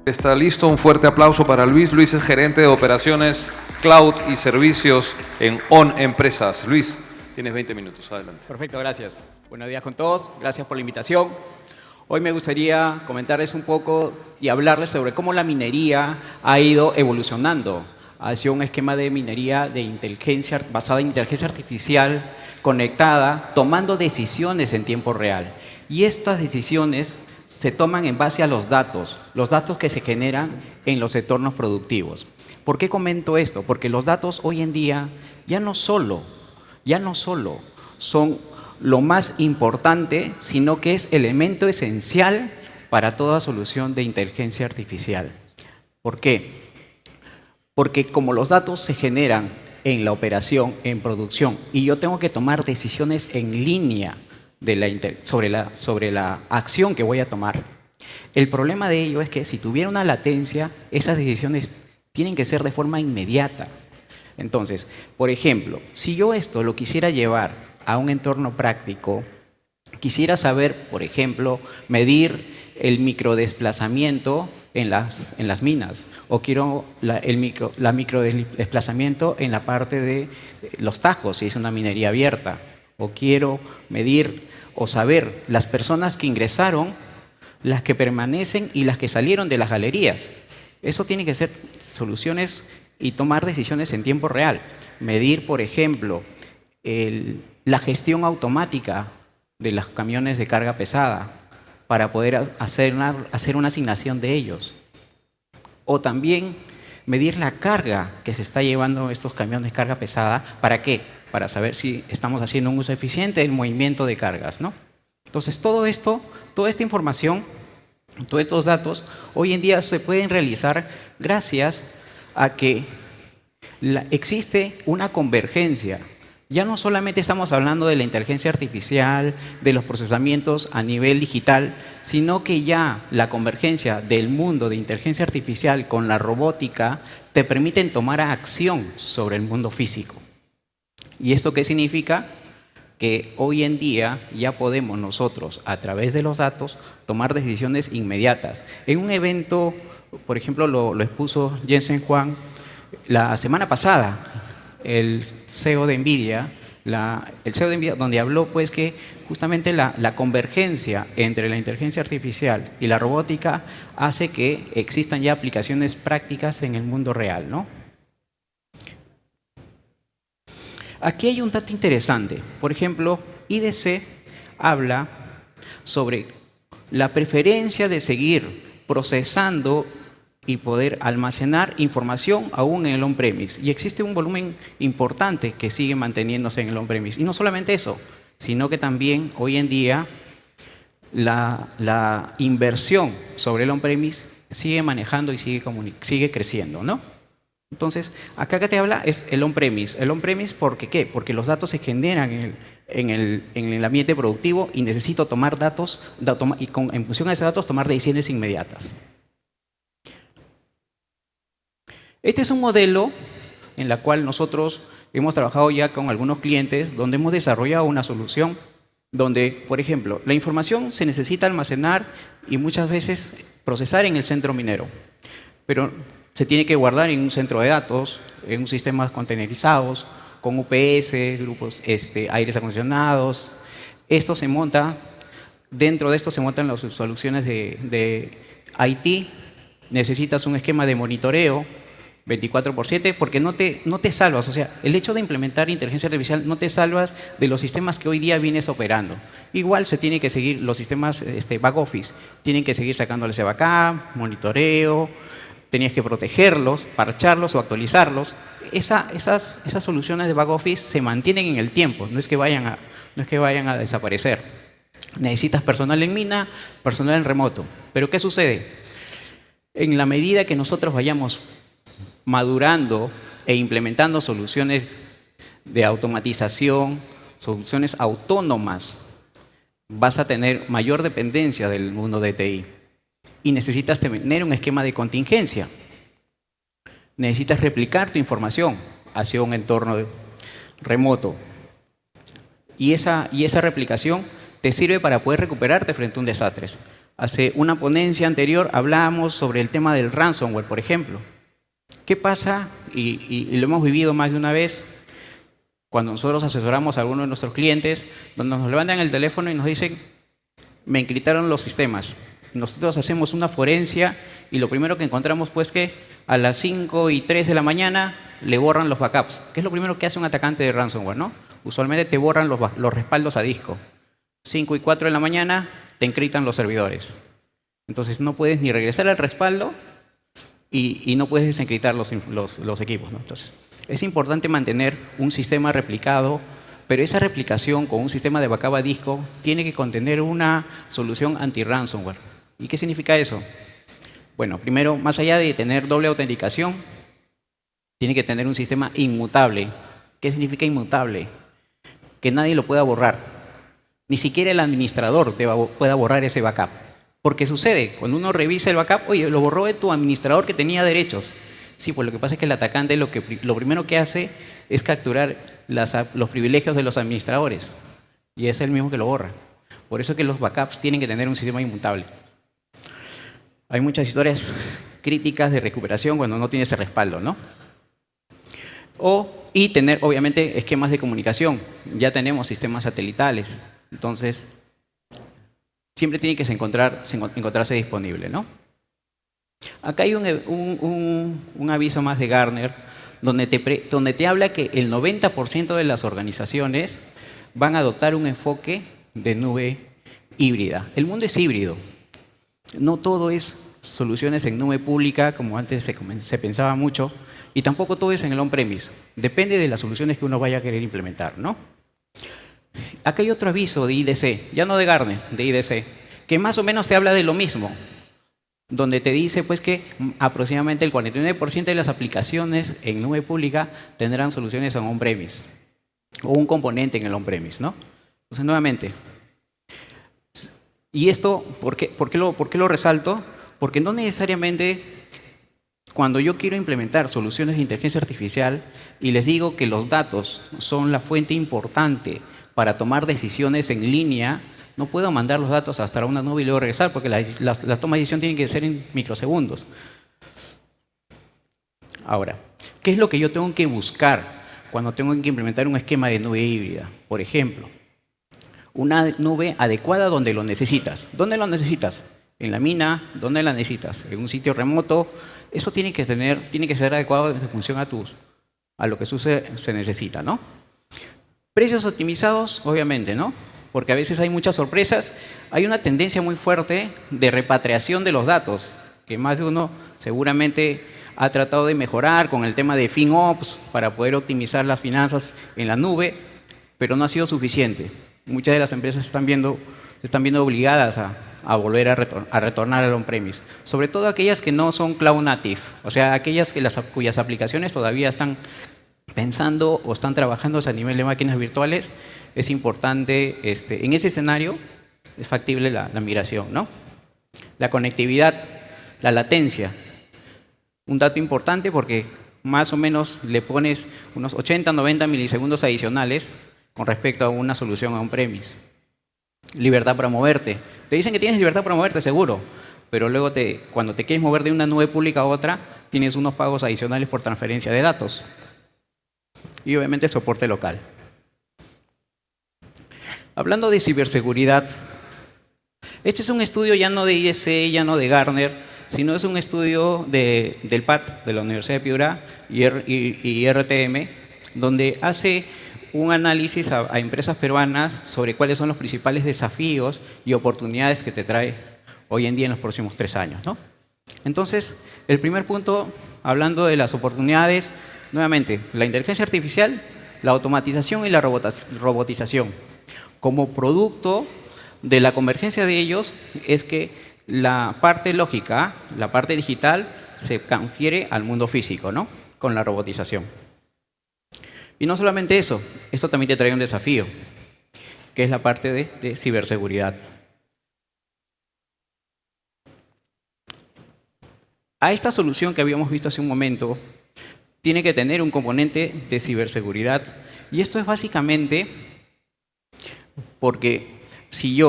Está listo, un fuerte aplauso para Luis. Luis es gerente de operaciones, cloud y servicios en ON Empresas. Luis, tienes 20 minutos, adelante. Perfecto, gracias. Buenos días con todos, gracias por la invitación. Hoy me gustaría comentarles un poco y hablarles sobre cómo la minería ha ido evolucionando hacia un esquema de minería de inteligencia, basada en inteligencia artificial, conectada, tomando decisiones en tiempo real. Y estas decisiones se toman en base a los datos que se generan en los entornos productivos. ¿Por qué comento esto? Porque los datos hoy en día ya no solo son lo más importante, sino que es elemento esencial para toda solución de inteligencia artificial. ¿Por qué? Porque como los datos se generan en la operación, en producción, y yo tengo que tomar decisiones en línea sobre la acción que voy a tomar. El problema de ello es que si tuviera una latencia, esas decisiones tienen que ser de forma inmediata. Entonces, por ejemplo, si yo esto lo quisiera llevar a un entorno práctico, quisiera saber, por ejemplo, medir el microdesplazamiento en las minas, o quiero la microdesplazamiento en la parte de los tajos, si es una minería abierta, o quiero medir o saber las personas que ingresaron, las que permanecen y las que salieron de las galerías. Eso tiene que ser soluciones y tomar decisiones en tiempo real. Medir, por ejemplo, la gestión automática de los camiones de carga pesada para poder hacer una asignación de ellos. O también medir la carga que se está llevando estos camiones de carga pesada. ¿Para qué? Para saber si estamos haciendo un uso eficiente del movimiento de cargas, ¿no? Entonces, todo esto, toda esta información, todos estos datos, hoy en día se pueden realizar gracias a que existe una convergencia. Ya no solamente estamos hablando de la inteligencia artificial, de los procesamientos a nivel digital, sino que ya la convergencia del mundo de inteligencia artificial con la robótica te permiten tomar acción sobre el mundo físico. ¿Y esto qué significa? Que hoy en día ya podemos nosotros, a través de los datos, tomar decisiones inmediatas. En un evento, por ejemplo, lo expuso Jensen Huang la semana pasada, el CEO de NVIDIA, donde habló pues que justamente la convergencia entre la inteligencia artificial y la robótica hace que existan ya aplicaciones prácticas en el mundo real, ¿no? Aquí hay un dato interesante. Por ejemplo, IDC habla sobre la preferencia de seguir procesando y poder almacenar información aún en el on-premise. Y existe un volumen importante que sigue manteniéndose en el on-premise. Y no solamente eso, sino que también hoy en día la inversión sobre el on-premise sigue manejando y sigue creciendo, ¿no? Entonces, acá que te habla es el on-premise. El on-premise, ¿por qué? Porque los datos se generan en el ambiente productivo y necesito tomar datos y en función a esos datos tomar decisiones inmediatas. Este es un modelo en el cual nosotros hemos trabajado ya con algunos clientes donde hemos desarrollado una solución donde, por ejemplo, la información se necesita almacenar y muchas veces procesar en el centro minero, pero se tiene que guardar en un centro de datos, en un sistema containerizados, con UPS, grupos, aires acondicionados. Dentro de esto se montan las soluciones de IT. Necesitas un esquema de monitoreo 24/7 porque no te salvas. O sea, el hecho de implementar inteligencia artificial no te salvas de los sistemas que hoy día vienes operando. Igual se tiene que seguir los sistemas back office. Tienen que seguir sacándoles backup, monitoreo. Tenías que protegerlos, parcharlos o actualizarlos. Esas soluciones de back office se mantienen en el tiempo, no es que vayan a desaparecer. Necesitas personal en mina, personal en remoto. Pero ¿qué sucede? En la medida que nosotros vayamos madurando e implementando soluciones de automatización, soluciones autónomas, vas a tener mayor dependencia del mundo de TI. Y necesitas tener un esquema de contingencia. Necesitas replicar tu información hacia un entorno remoto. Y esa replicación te sirve para poder recuperarte frente a un desastre. Hace una ponencia anterior hablábamos sobre el tema del ransomware, por ejemplo. ¿Qué pasa? Y lo hemos vivido más de una vez cuando nosotros asesoramos a algunos de nuestros clientes, donde nos levantan el teléfono y nos dicen, me encriptaron los sistemas. Nosotros hacemos una forencia y lo primero que encontramos pues que a las 5:03 de la mañana le borran los backups, que es lo primero que hace un atacante de ransomware, ¿no? Usualmente te borran los respaldos a disco. 5:04 de la mañana te encriptan los servidores. Entonces no puedes ni regresar al respaldo y no puedes desencriptar los equipos, ¿no? Entonces es importante mantener un sistema replicado, pero esa replicación con un sistema de backup a disco tiene que contener una solución anti-ransomware. ¿Y qué significa eso? Bueno, primero, más allá de tener doble autenticación, tiene que tener un sistema inmutable. ¿Qué significa inmutable? Que nadie lo pueda borrar. Ni siquiera el administrador pueda borrar ese backup. Porque sucede, cuando uno revisa el backup, oye, lo borró de tu administrador que tenía derechos. Sí, pues lo que pasa es que el atacante lo primero que hace es capturar los privilegios de los administradores. Y es el mismo que lo borra. Por eso es que los backups tienen que tener un sistema inmutable. Hay muchas historias críticas de recuperación cuando no tiene ese respaldo, ¿no? Y tener, obviamente, esquemas de comunicación. Ya tenemos sistemas satelitales. Entonces, siempre tiene que encontrarse disponible, ¿no? Acá hay un aviso más de Gartner donde te habla que el 90% de las organizaciones van a adoptar un enfoque de nube híbrida. El mundo es híbrido. No todo es soluciones en nube pública, como antes se pensaba mucho, y tampoco todo es en el on-premise. Depende de las soluciones que uno vaya a querer implementar, ¿no? Acá hay otro aviso de IDC, ya no de Gartner, de IDC, que más o menos te habla de lo mismo, donde te dice pues que aproximadamente el 49% de las aplicaciones en nube pública tendrán soluciones en on-premise, o un componente en el on-premise, ¿no? Entonces, nuevamente, y esto, ¿por qué lo resalto? Porque no necesariamente cuando yo quiero implementar soluciones de inteligencia artificial y les digo que los datos son la fuente importante para tomar decisiones en línea, no puedo mandar los datos hasta una nube y luego regresar, porque la toma de decisión tiene que ser en microsegundos. Ahora, ¿qué es lo que yo tengo que buscar cuando tengo que implementar un esquema de nube híbrida? Por ejemplo, una nube adecuada donde lo necesitas. ¿Dónde lo necesitas? En la mina. ¿Dónde la necesitas? En un sitio remoto. Eso tiene que ser adecuado en función a lo que se necesita, ¿no? Precios optimizados, obviamente, ¿no? Porque a veces hay muchas sorpresas. Hay una tendencia muy fuerte de repatriación de los datos, que más de uno seguramente ha tratado de mejorar con el tema de FinOps para poder optimizar las finanzas en la nube, pero no ha sido suficiente. Muchas de las empresas se están viendo obligadas a volver a retornar al on-premise. Sobre todo aquellas que no son cloud native, o sea, aquellas cuyas aplicaciones todavía están pensando o están trabajando a nivel de máquinas virtuales. Es importante, en ese escenario, es factible la migración, ¿no? La conectividad, la latencia. Un dato importante porque más o menos le pones unos 80, 90 milisegundos adicionales con respecto a una solución on-premise. Libertad para moverte. Te dicen que tienes libertad para moverte, seguro, pero luego cuando te quieres mover de una nube pública a otra, tienes unos pagos adicionales por transferencia de datos. Y obviamente el soporte local. Hablando de ciberseguridad, este es un estudio ya no de IDC, ya no de Gartner, sino es un estudio del PAT, de la Universidad de Piura y RTM, donde hace un análisis a empresas peruanas sobre cuáles son los principales desafíos y oportunidades que te trae hoy en día en los próximos 3 años, ¿no? Entonces, el primer punto, hablando de las oportunidades, nuevamente, la inteligencia artificial, la automatización y la robotización. Como producto de la convergencia de ellos es que la parte lógica, la parte digital, se transfiere al mundo físico, ¿no? Con la robotización. Y no solamente eso, esto también te trae un desafío, que es la parte de ciberseguridad. A esta solución que habíamos visto hace un momento, tiene que tener un componente de ciberseguridad. Y esto es básicamente porque si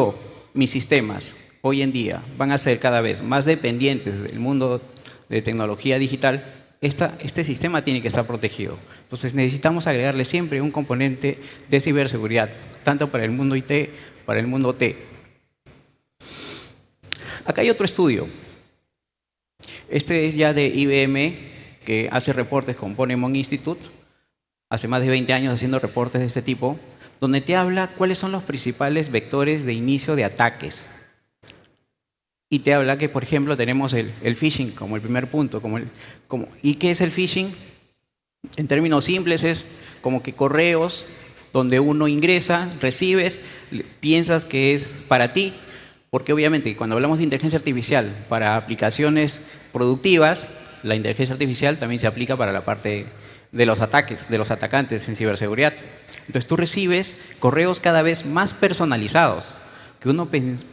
mis sistemas hoy en día van a ser cada vez más dependientes del mundo de tecnología digital, este sistema tiene que estar protegido. Entonces necesitamos agregarle siempre un componente de ciberseguridad, tanto para el mundo IT, para el mundo OT. Acá hay otro estudio. Este es ya de IBM, que hace reportes con Ponemon Institute, hace más de 20 años haciendo reportes de este tipo, donde te habla cuáles son los principales vectores de inicio de ataques. Y te habla que, por ejemplo, tenemos el phishing como el primer punto. ¿Y qué es el phishing? En términos simples es como que correos donde uno ingresa, recibes, piensas que es para ti, porque obviamente cuando hablamos de inteligencia artificial para aplicaciones productivas, la inteligencia artificial también se aplica para la parte de los ataques, de los atacantes en ciberseguridad. Entonces tú recibes correos cada vez más personalizados, que uno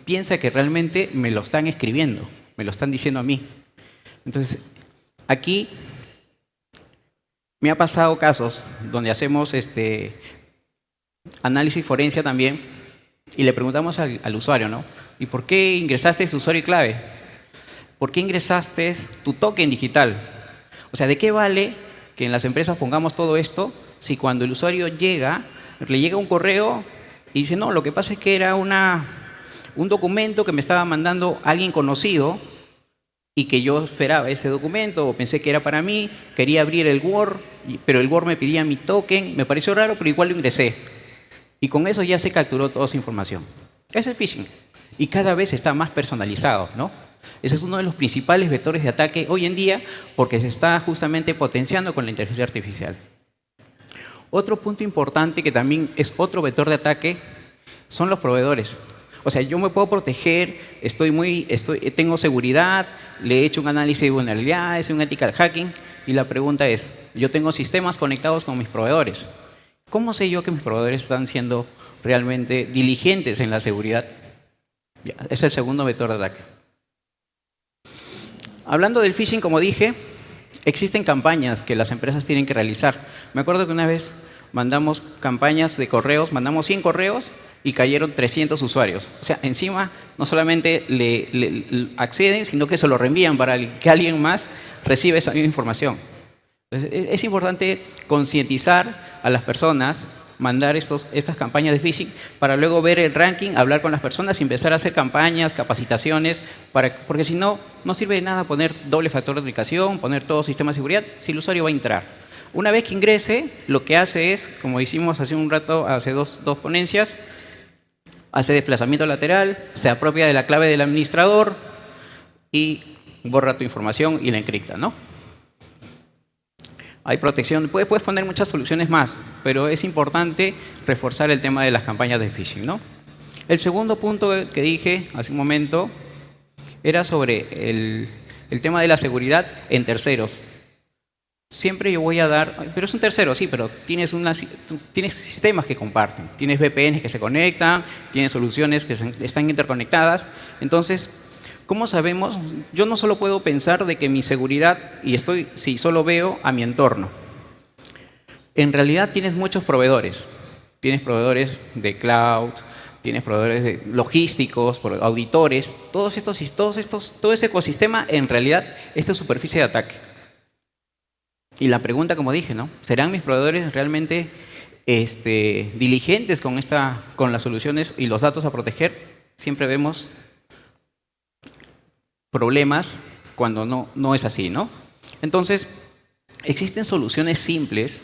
piensa que realmente me lo están escribiendo, me lo están diciendo a mí. Entonces, aquí me ha pasado casos donde hacemos análisis forense también y le preguntamos al usuario, ¿no? ¿Y por qué ingresaste su usuario y clave? ¿Por qué ingresaste tu token digital? O sea, ¿de qué vale que en las empresas pongamos todo esto si cuando el usuario le llega un correo y dice, no, lo que pasa es que era un documento que me estaba mandando alguien conocido y que yo esperaba ese documento o pensé que era para mí, quería abrir el Word, pero el Word me pedía mi token, me pareció raro, pero igual lo ingresé. Y con eso ya se capturó toda esa información. Ese es phishing. Y cada vez está más personalizado, ¿no? Ese es uno de los principales vectores de ataque hoy en día porque se está justamente potenciando con la inteligencia artificial. Otro punto importante que también es otro vector de ataque son los proveedores. O sea, yo me puedo proteger, tengo seguridad, le he hecho un análisis de vulnerabilidades, un ethical hacking, y la pregunta es, yo tengo sistemas conectados con mis proveedores. ¿Cómo sé yo que mis proveedores están siendo realmente diligentes en la seguridad? Es el segundo vector de ataque. Hablando del phishing, como dije, existen campañas que las empresas tienen que realizar. Me acuerdo que una vez mandamos campañas de correos, mandamos 100 correos y cayeron 300 usuarios. O sea, encima no solamente le acceden, sino que se lo reenvían para que alguien más reciba esa misma información. Entonces, es importante concientizar a las personas, mandar estas campañas de phishing para luego ver el ranking, hablar con las personas y empezar a hacer campañas, capacitaciones, porque si no, no sirve de nada poner doble factor de autenticación, poner todo sistema de seguridad, si el usuario va a entrar. Una vez que ingrese, lo que hace es, como hicimos hace un rato, hace dos ponencias, hace desplazamiento lateral, se apropia de la clave del administrador y borra tu información y la encripta, ¿no? Hay protección, puedes poner muchas soluciones más, pero es importante reforzar el tema de las campañas de phishing, ¿no? El segundo punto que dije hace un momento era sobre el tema de la seguridad en terceros. Siempre yo voy a dar, pero es un tercero, sí, pero tienes sistemas que comparten, tienes VPNs que se conectan, tienes soluciones que están interconectadas. Entonces, ¿cómo sabemos? Yo no solo puedo pensar de que mi seguridad, si solo veo a mi entorno. En realidad tienes muchos proveedores. Tienes proveedores de cloud, tienes proveedores de logísticos, auditores, todo ese ecosistema en realidad es tu superficie de ataque. Y la pregunta, como dije, ¿no? ¿Serán mis proveedores realmente diligentes con las soluciones y los datos a proteger? Siempre vemos problemas cuando no es así, ¿no? Entonces, existen soluciones simples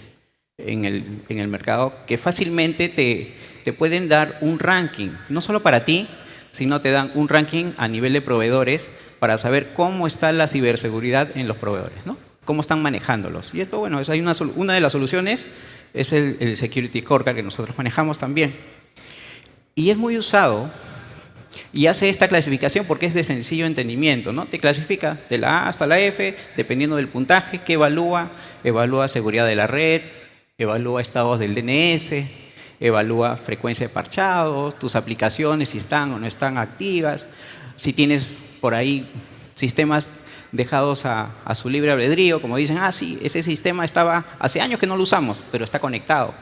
en el mercado que fácilmente te pueden dar un ranking, no solo para ti, sino te dan un ranking a nivel de proveedores para saber cómo está la ciberseguridad en los proveedores, ¿no? Cómo están manejándolos. Y esto, bueno, hay una de las soluciones es el Security Scorecard que nosotros manejamos también. Y es muy usado y hace esta clasificación porque es de sencillo entendimiento, ¿no? Te clasifica de la A hasta la F, dependiendo del puntaje que evalúa. Evalúa seguridad de la red, evalúa estados del DNS, evalúa frecuencia de parchado, tus aplicaciones si están o no están activas, si tienes por ahí sistemas dejados a su libre albedrío, como dicen, sí, ese sistema estaba hace años que no lo usamos, pero está conectado.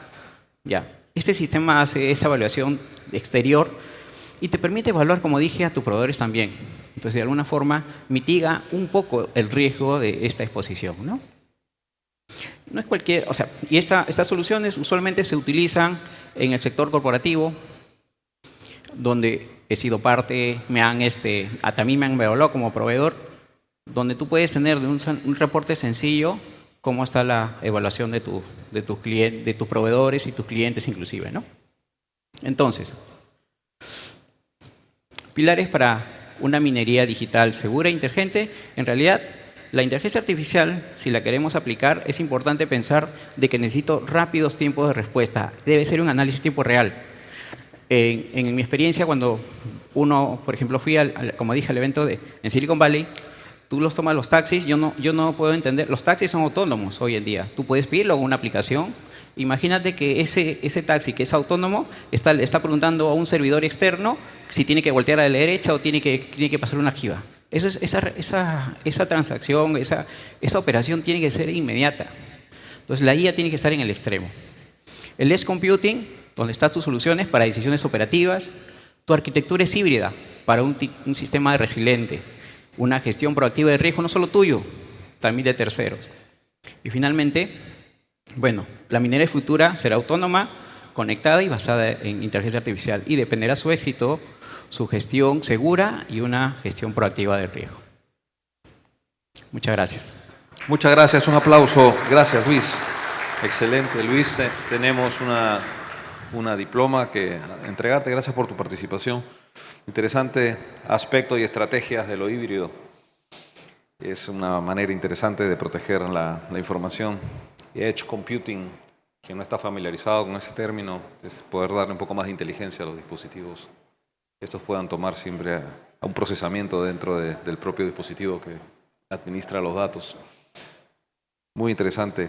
Ya. Este sistema hace esa evaluación exterior y te permite evaluar, como dije, a tus proveedores también. Entonces, de alguna forma, mitiga un poco el riesgo de esta exposición, ¿no? No es cualquier, o sea, y estas soluciones usualmente se utilizan en el sector corporativo, donde he sido parte, hasta a mí me han evaluado como proveedor, donde tú puedes tener de un reporte sencillo cómo está la evaluación de tus proveedores y tus clientes inclusive, ¿no? Entonces, pilares para una minería digital segura e inteligente. En realidad, la inteligencia artificial, si la queremos aplicar, es importante pensar de que necesito rápidos tiempos de respuesta. Debe ser un análisis tiempo real. En mi experiencia, cuando por ejemplo, fui, como dije, al evento en Silicon Valley, tú los tomas los taxis, yo no puedo entender, los taxis son autónomos hoy en día. Tú puedes pedirlo con una aplicación. Imagínate que ese taxi que es autónomo le está preguntando a un servidor externo si tiene que voltear a la derecha o tiene que pasar una archiva. Esa transacción, esa operación tiene que ser inmediata. Entonces la IA tiene que estar en el extremo. El edge computing, donde están tus soluciones para decisiones operativas. Tu arquitectura es híbrida para un sistema resiliente. Una gestión proactiva de riesgo no solo tuyo, también de terceros. Y finalmente, bueno, la minería futura será autónoma, conectada y basada en inteligencia artificial, y dependerá su éxito, su gestión segura y una gestión proactiva del riesgo. Muchas gracias. Muchas gracias, un aplauso. Gracias, Luis. Excelente, Luis. Tenemos una diploma que entregarte. Gracias por tu participación. Interesante aspecto y estrategias de lo híbrido. Es una manera interesante de proteger la información. Edge computing, quien no está familiarizado con ese término, es poder darle un poco más de inteligencia a los dispositivos. Estos puedan tomar siempre a un procesamiento dentro del propio dispositivo que administra los datos. Muy interesante.